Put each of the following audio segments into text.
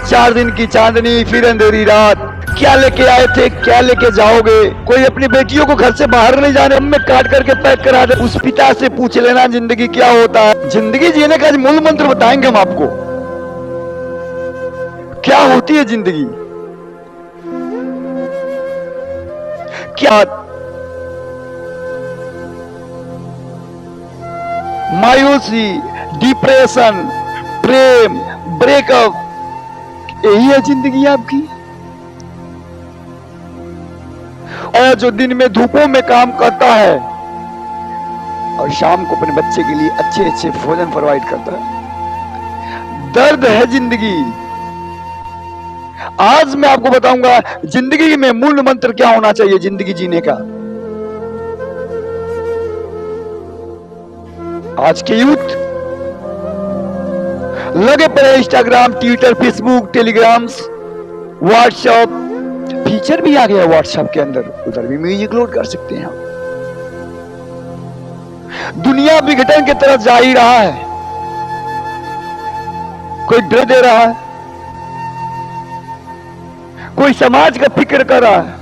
4 दिन की चांदनी फिर अंधेरी रात। क्या लेके आए थे, क्या लेके जाओगे? कोई अपनी बेटियों को घर से बाहर नहीं जाने में काट करके पैक करा दे। उस पिता से पूछ लेना जिंदगी क्या होता है। जिंदगी जीने का मूल मंत्र बताएंगे हम आपको, क्या होती है जिंदगी। क्या मायूसी, डिप्रेशन, प्रेम, ब्रेकअप, यही है जिंदगी आपकी। और जो दिन में धूपों में काम करता है और शाम को अपने बच्चे के लिए अच्छे अच्छे भोजन प्रोवाइड करता है, दर्द है जिंदगी। आज मैं आपको बताऊंगा जिंदगी में मूल मंत्र क्या होना चाहिए जिंदगी जीने का। आज के यूथ लगे पड़े Instagram, Twitter, Facebook, telegrams, WhatsApp, feature भी आ गया व्हाट्सएप के अंदर, उधर भी म्यूजिक लोड कर सकते हैं हम। दुनिया विघटन की तरफ जा ही रहा है। कोई डर दे रहा है, कोई समाज का फिक्र कर रहा है।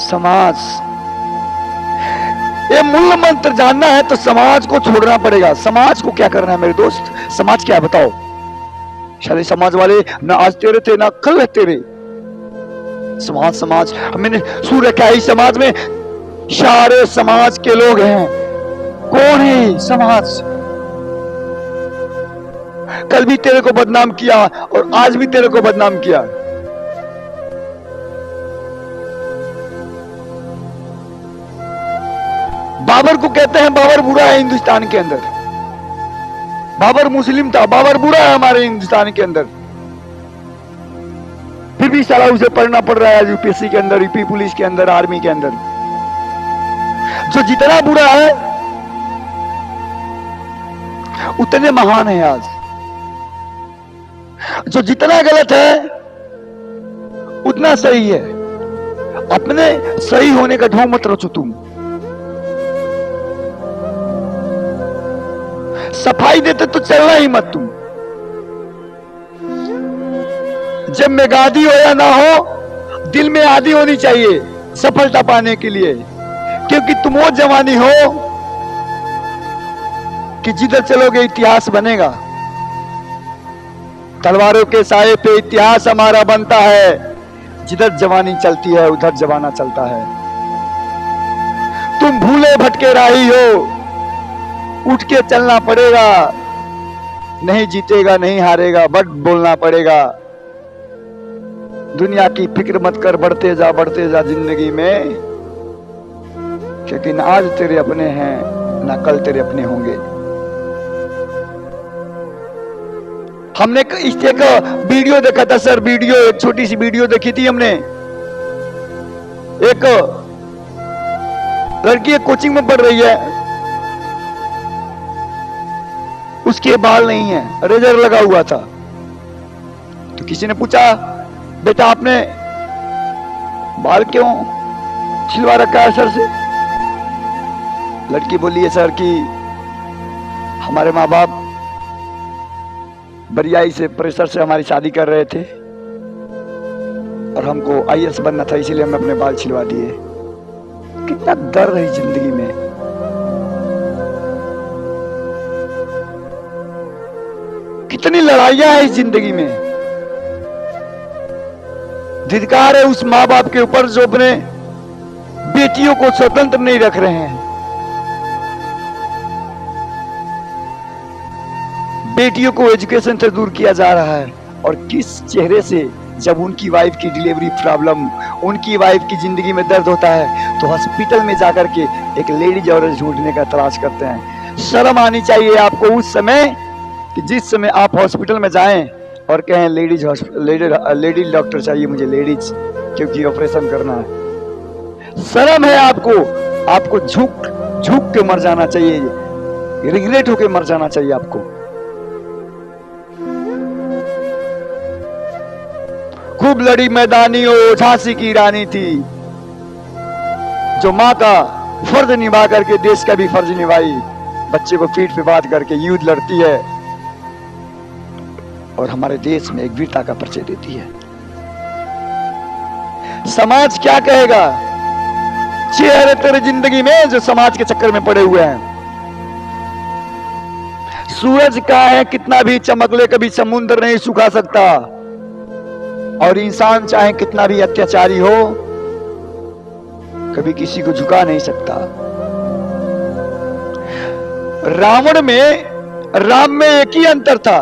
समाज, ये मूल मंत्र जानना है तो समाज को छोड़ना पड़ेगा। समाज को क्या करना है मेरे दोस्त? समाज क्या है बताओ? शायद समाज वाले ना आज तेरे थे ना कल तेरे। समाज समाज मैंने सुन रखा है, समाज में सारे समाज के लोग हैं। कौन है समाज? कल भी तेरे को बदनाम किया और आज भी तेरे को बदनाम किया। बाबर को कहते हैं बाबर बुरा है हिंदुस्तान के अंदर। बाबर मुस्लिम था, बाबर बुरा है हमारे हिंदुस्तान के अंदर। फिर भी साला उसे पढ़ना पड़ रहा है यूपीएससी के अंदर, यूपी पुलिस के अंदर, आर्मी के अंदर। जो जितना बुरा है उतने महान है आज। जो जितना गलत है उतना सही है। अपने सही होने का ढोंग मत रचो तुम। सफाई देते तो चलना ही मत तुम। जब में गादी हो या ना हो, दिल में आदी होनी चाहिए सफलता पाने के लिए। क्योंकि तुम वो जवानी हो कि जिधर चलोगे इतिहास बनेगा। तलवारों के साए पे इतिहास हमारा बनता है। जिधर जवानी चलती है उधर जमाना चलता है। तुम भूले भटके राही हो, उठ के चलना पड़ेगा। नहीं जीतेगा, नहीं हारेगा, बट बोलना पड़ेगा। दुनिया की फिक्र मत कर, बढ़ते जा जिंदगी में। क्योंकि न आज तेरे अपने हैं ना कल तेरे अपने होंगे। हमने एक वीडियो देखा था सर, वीडियो, एक छोटी सी वीडियो देखी थी हमने। एक लड़की एक कोचिंग में पढ़ रही है, उसके बाल नहीं है, रेजर लगा हुआ था। तो किसी ने पूछा, बेटा आपने बाल क्यों छिलवा रखा है सर से? लड़की बोली है सर कि हमारे माँ बाप बरियाई से, प्रेशर से हमारी शादी कर रहे थे और हमको आईएएस बनना था, इसीलिए हमने अपने बाल छिलवा दिए। कितना दर्द है जिंदगी में। कितनी लड़ाइयां हैं इस जिंदगी में। धिक्कार है उस माँ बाप के ऊपर जो अपने बेटियों को स्वतंत्र नहीं रख रहे हैं। बेटियों को एजुकेशन से दूर किया जा रहा है। और किस चेहरे से, जब उनकी वाइफ की डिलीवरी प्रॉब्लम, उनकी वाइफ की जिंदगी में दर्द होता है तो हॉस्पिटल में जाकर के एक लेडीज औरत ढूंढने का तलाश करते हैं। शर्म आनी चाहिए आपको उस समय कि जिस समय आप हॉस्पिटल में जाएं और कहें लेडीज डॉक्टर चाहिए मुझे, लेडीज, क्योंकि ऑपरेशन करना है। शर्म है आपको झुक के मर जाना चाहिए, रिग्रेट होके मर जाना चाहिए आपको। खूब लड़ी मैदानी हो, झांसी की रानी थी जो माँ का फर्ज निभा करके देश का भी फर्ज निभाई। बच्चे को पीठ पे बात करके युद्ध लड़ती है और हमारे देश में एक वीरता का परिचय देती है। समाज क्या कहेगा? चेहरे तेरे जिंदगी में जो समाज के चक्कर में पड़े हुए हैं। सूरज का है कितना भी चमक ले, कभी समुद्र नहीं सुखा सकता। और इंसान चाहे कितना भी अत्याचारी हो, कभी किसी को झुका नहीं सकता। रावण में राम में एक ही अंतर था।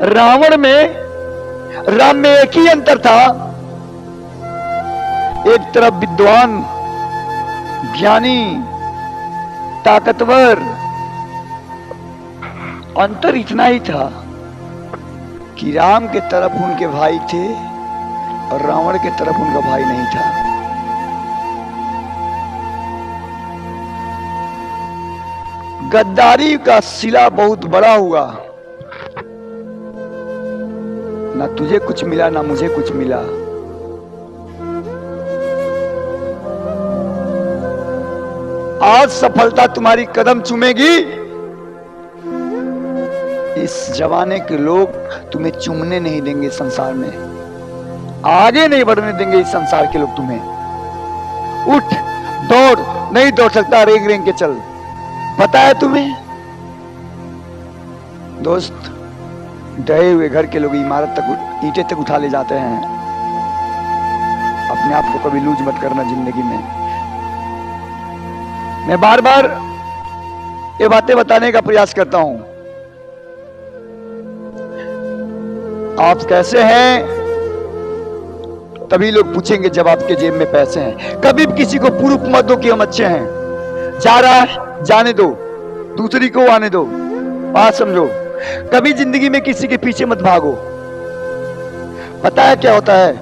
रावण में राम में एक ही अंतर था। एक तरफ विद्वान, ज्ञानी, ताकतवर, अंतर इतना ही था कि राम के तरफ उनके भाई थे और रावण के तरफ उनका भाई नहीं था। गद्दारी का सिला बहुत बड़ा हुआ। ना तुझे कुछ मिला ना मुझे कुछ मिला। आज सफलता तुम्हारी कदम चूमेगी। इस जमाने के लोग तुम्हें चूमने नहीं देंगे। संसार में आगे नहीं बढ़ने देंगे। इस संसार के लोग तुम्हें। उठ, दौड़, नहीं दौड़ सकता, रेंग रेंग के चल। पता है तुम्हें दोस्त, डहे हुए घर के लोग इमारत तक, ईंटें तक उठा ले जाते हैं। अपने आप को कभी लूज मत करना जिंदगी में। मैं बार बार ये बातें बताने का प्रयास करता हूं। आप कैसे हैं तभी लोग पूछेंगे जब आपके जेब में पैसे हैं। कभी भी किसी को प्रूफ मत दो कि हम अच्छे हैं। जा रहा है जाने दो, दूसरी को आने दो। बात समझो। कभी जिंदगी में किसी के पीछे मत भागो। पता है क्या होता है?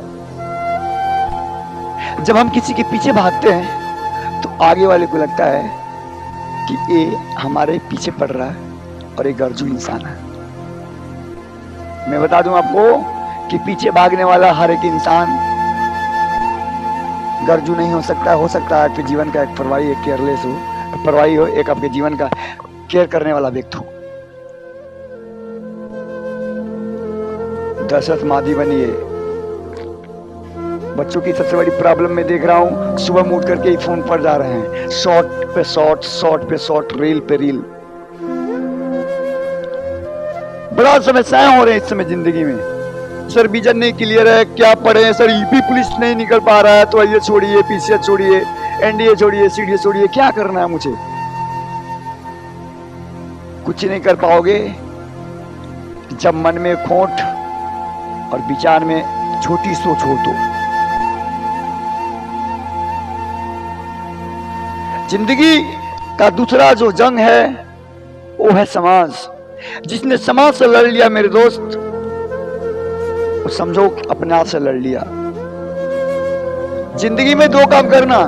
जब हम किसी के पीछे भागते हैं तो आगे वाले को लगता है कि ये हमारे पीछे पड़ रहा है और एक गरजू इंसान है। मैं बता दूं आपको कि पीछे भागने वाला हर एक इंसान गरजू नहीं हो सकता। हो सकता है आपके जीवन का एक परवाही, एक केयरलेस हो, परवाही हो, एक आपके जीवन का केयर करने वाला व्यक्ति हो। दशरथ मादी बनिए। बच्चों की सबसे बड़ी प्रॉब्लम मैं देख रहा हूं, सुबह में उठ करके ही फोन पर जा रहे हैं। शॉर्ट पे शॉर्ट, शॉर्ट पे शॉर्ट, रील पे रील। बड़ा समस्याएं हो रही है इस समय जिंदगी में। सर विजन नहीं क्लियर है, क्या पढ़े? सर यूपी पुलिस नहीं निकल पा रहा है, तो आइए छोड़िए, पीसीएस छोड़िए, एनडीए छोड़िए, सीडीए छोड़िए। क्या करना है मुझे? कुछ नहीं कर पाओगे जब मन में खोट और विचार में छोटी सोच हो तो। जिंदगी का दूसरा जो जंग है वो है समाज। जिसने समाज से लड़ लिया मेरे दोस्त, वो समझो अपने आप से लड़ लिया। जिंदगी में दो काम करना,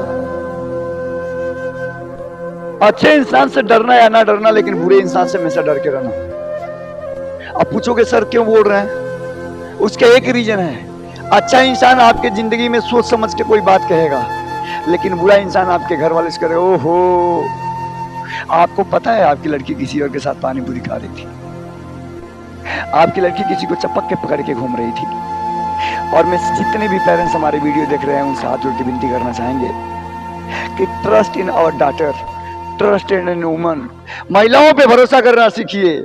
अच्छे इंसान से डरना या ना डरना, लेकिन बुरे इंसान से हमेशा डर के रहना। अब पूछोगे सर क्यों बोल रहे हैं? उसका एक रीजन है। अच्छा इंसान आपके जिंदगी में सोच समझ के कोई बात कहेगा, लेकिन बुरा इंसान आपके घर वाले से करे। ओहो, आपको पता है आपकी लड़की किसी और के साथ पानी पूरी खा रही थी, आपकी लड़की किसी को चपक के पकड़ के घूम रही थी। और मैं जितने भी पेरेंट्स हमारे वीडियो देख रहे हैं उनसे हाथ जोड़ के विनती करना चाहेंगे कि trust in our daughter, trust in woman. महिलाओं पे भरोसा करना सीखिए।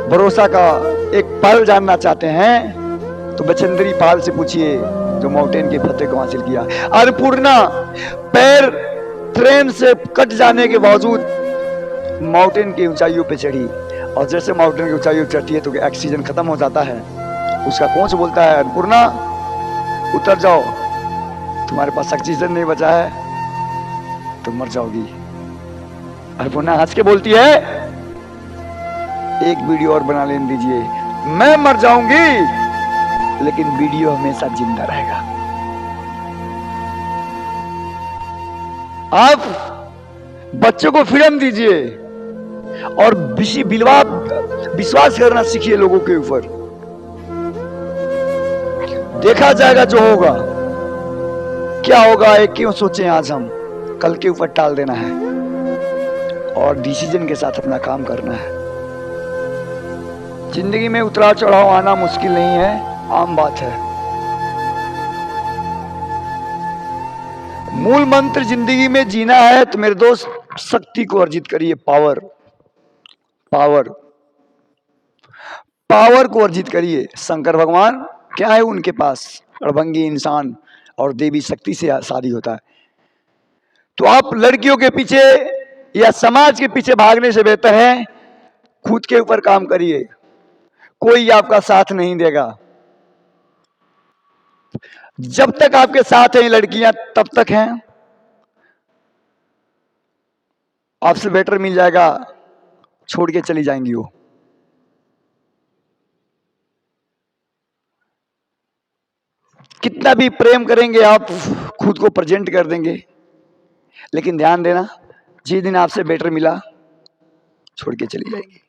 भरोसा का एक पल जानना चाहते हैं तो बचेंद्री पाल से पूछिए, जो माउंटेन के फतेह को हासिल किया। अन्नपूर्णा पैर ट्रेन से कट जाने के बावजूद माउंटेन की ऊंचाइयों पे चढ़ी, और जैसे माउंटेन की ऊंचाइयों पर चढ़ती है तो ऑक्सीजन खत्म हो जाता है। उसका कोच बोलता है, अन्नपूर्णा उतर जाओ, तुम्हारे पास ऑक्सीजन नहीं बचा है तो मर जाओगी। अन्नपूर्णा हंस के बोलती है, एक वीडियो और बना लेने दीजिए, मैं मर जाऊंगी लेकिन वीडियो हमेशा जिंदा रहेगा। आप बच्चों को फ्रीडम दीजिए और विश्वास करना सीखिए लोगों के ऊपर। देखा जाएगा जो होगा। क्या होगा ये क्यों सोचें आज हम? कल के ऊपर टाल देना है। और डिसीजन के साथ अपना काम करना है। जिंदगी में उतराव चढ़ाव आना मुश्किल नहीं है, आम बात है। मूल मंत्र जिंदगी में जीना है तो मेरे दोस्त शक्ति को अर्जित करिए, पावर पावर पावर को अर्जित करिए। शंकर भगवान क्या है उनके पास? अड़भंगी इंसान और देवी शक्ति से शादी होता है। तो आप लड़कियों के पीछे या समाज के पीछे भागने से बेहतर है खुद के ऊपर काम करिए। कोई आपका साथ नहीं देगा। जब तक आपके साथ हैं लड़कियां तब तक हैं। आपसे बेटर मिल जाएगा, छोड़ के चली जाएंगी वो। कितना भी प्रेम करेंगे आप, खुद को प्रेजेंट कर देंगे, लेकिन ध्यान देना जिस दिन आपसे बेटर मिला छोड़ के चली जाएंगी।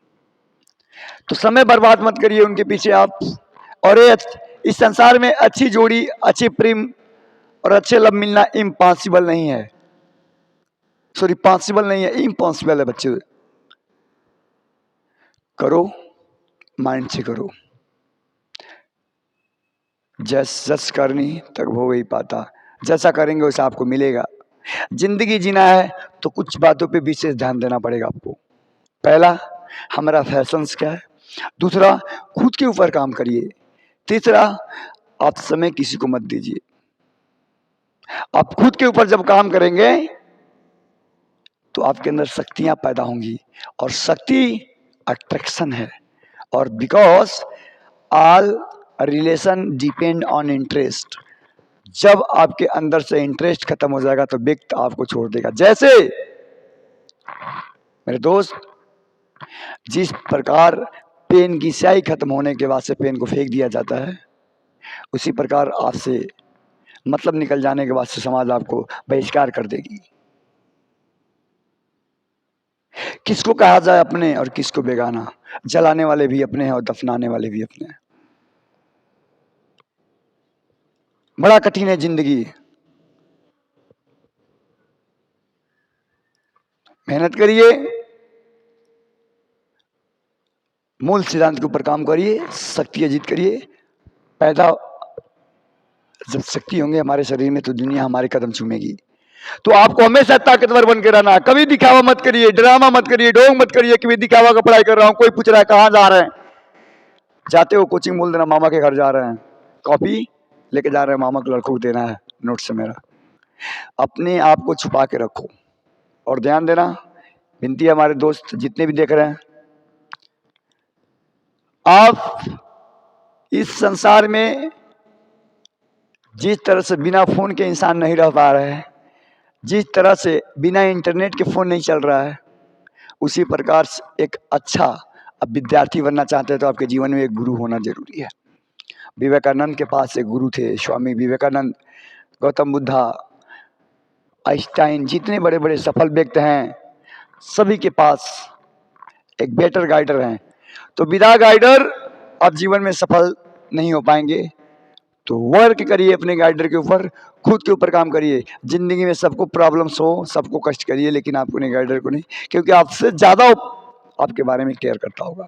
तो समय बर्बाद मत करिए उनके पीछे आप। और इस संसार में अच्छी जोड़ी, अच्छे प्रेम और अच्छे लव मिलना इम्पॉसिबल नहीं है। सॉरी, पॉसिबल नहीं है, इम्पॉसिबल है बच्चे। करो, माइंड से करो। जस करनी तक हो गई पाता, जैसा करेंगे वैसा आपको मिलेगा। जिंदगी जीना है तो कुछ बातों पे विशेष ध्यान देना पड़ेगा आपको। पहला, हमारा फैशंस क्या है। दूसरा, खुद के ऊपर काम करिए। तीसरा, आप समय किसी को मत दीजिए। आप खुद के ऊपर जब काम करेंगे तो आपके अंदर शक्तियां पैदा होंगी, और शक्ति अट्रैक्शन है। और because all relation depend on interest. जब आपके अंदर से इंटरेस्ट खत्म हो जाएगा तो व्यक्ति आपको छोड़ देगा। जैसे मेरे दोस्त, जिस प्रकार पेन की स्याही खत्म होने के बाद से पेन को फेंक दिया जाता है, उसी प्रकार आपसे मतलब निकल जाने के बाद से समाज आपको बहिष्कार कर देगी। किसको कहा जाए अपने और किसको बेगाना? जलाने वाले भी अपने हैं और दफनाने वाले भी अपने हैं। बड़ा कठिन है जिंदगी। मेहनत करिए, मूल सिद्धांत के ऊपर काम करिए, शक्ति अर्जित करिए। पैदा जब शक्ति होंगे हमारे शरीर में तो दुनिया हमारे कदम चूमेगी। तो आपको हमेशा ताकतवर बन के रहना है। कभी दिखावा मत करिए, ड्रामा मत करिए, ढोंग मत करिए कि मैं दिखावा का पढ़ाई कर रहा हूं। कोई पूछ रहा है कहाँ जा रहे हैं, जाते हो कोचिंग बोल देना मामा के घर जा रहे हैं, कॉपी लेके जा रहे हैं, मामा को लड़कों को देना है नोट से मेरा। अपने आप को छुपा के रखो। और ध्यान देना, विनती है हमारे दोस्त जितने भी देख रहे हैं, आप इस संसार में जिस तरह से बिना फोन के इंसान नहीं रह पा रहे हैं, जिस तरह से बिना इंटरनेट के फोन नहीं चल रहा है, उसी प्रकार से एक अच्छा अब विद्यार्थी बनना चाहते हैं तो आपके जीवन में एक गुरु होना जरूरी है। विवेकानंद के पास एक गुरु थे, स्वामी विवेकानंद, गौतम बुद्धा, आइंस्टाइन, जितने बड़े बड़े सफल व्यक्ति हैं सभी के पास एक बेटर गाइडर हैं। तो बिना गाइडर आप जीवन में सफल नहीं हो पाएंगे। तो वर्क करिए अपने गाइडर के ऊपर, खुद के ऊपर काम करिए। जिंदगी में सबको प्रॉब्लम्स हो, सबको कष्ट करिए, लेकिन आप अपने गाइडर को नहीं, क्योंकि आपसे ज्यादा आपके बारे में केयर करता होगा।